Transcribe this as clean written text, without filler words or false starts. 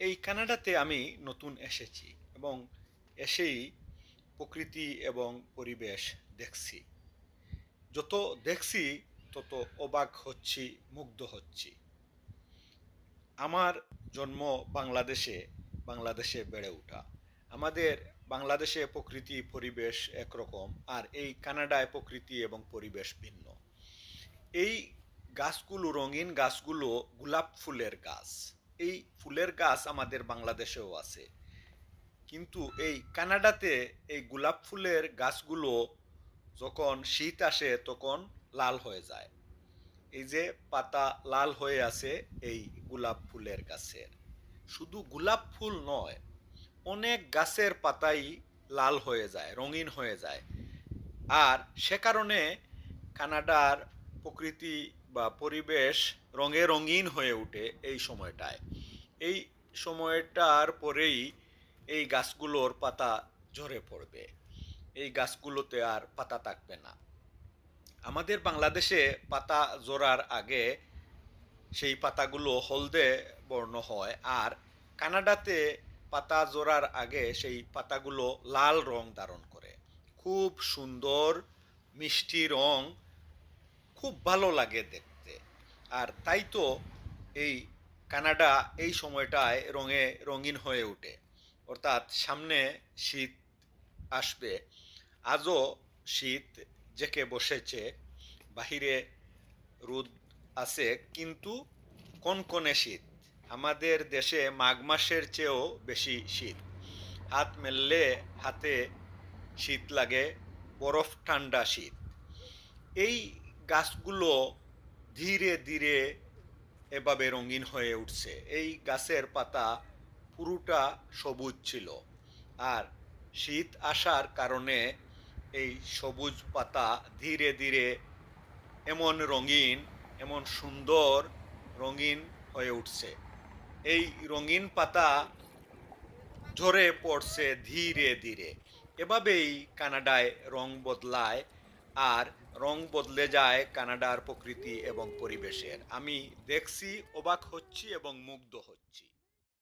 এই কানাডাতে আমি নতুন এসেছি এবং এসেই প্রকৃতি এবং পরিবেশ দেখছি। যত দেখছি তত অবাক হচ্ছি, মুগ্ধ হচ্ছি। আমার জন্ম বাংলাদেশে, বাংলাদেশে বেড়ে ওঠা। আমাদের বাংলাদেশে প্রকৃতি পরিবেশ একরকম, আর এই কানাডায় প্রকৃতি এবং পরিবেশ ভিন্ন। এই গাছগুলো, রঙিন গাছগুলো গোলাপ ফুলের গাছ। এই ফুলের গাছ আমাদের বাংলাদেশেও আছে, কিন্তু এই কানাডাতে এই গোলাপ ফুলের গাছগুলো যখন শীত আসে তখন লাল হয়ে যায়। এই যে পাতা লাল হয়ে আছে এই গোলাপ ফুলের গাছের। শুধু গোলাপ ফুল নয়, অনেক গাছের পাতাই লাল হয়ে যায়, রঙিন হয়ে যায়। আর সে কারণে কানাডার প্রকৃতি বা পরিবেশ রঙে রঙিন হয়ে ওঠে এই সময়টায়। এই সময়টার পরেই এই গাছগুলোর পাতা ঝরে পড়বে, এই গাছগুলোতে আর পাতা থাকবে না। আমাদের বাংলাদেশে পাতা ঝরার আগে সেই পাতাগুলো হলদে বর্ণ হয়, আর কানাডাতে পাতা ঝরার আগে সেই পাতাগুলো লাল রং ধারণ করে। খুব সুন্দর মিষ্টি রং, খুব ভালো লাগে দেখতে। আর তাই তো এই কানাডা এই সময়টায় রঙে রঙিন হয়ে ওঠে। অর্থাৎ সামনে শীত আসবে। আজও শীত জেঁকে বসেছে, বাহিরে রোদ আছে, কিন্তু কনকনে শীত। আমাদের দেশে মাঘ মাসের চেয়েও বেশি শীত। হাত মেললে হাতে শীত লাগে, বরফ ঠান্ডা শীত। এই গাছগুলো ধীরে ধীরে এভাবে রঙিন হয়ে উঠছে। এই গাছের পাতা পুরোটা সবুজ ছিল, আর শীত আসার কারণে এই সবুজ পাতা ধীরে ধীরে এমন রঙিন, এমন সুন্দর রঙিন হয়ে উঠছে। এই রঙিন পাতা ঝরে পড়ছে ধীরে ধীরে। এভাবেই কানাডায় রং বদলায়, আর রং বদলে যায় কানাডার প্রকৃতি এবং পরিবেশের। আমি দেখছি, অবাক হচ্ছি এবং মুগ্ধ হচ্ছি।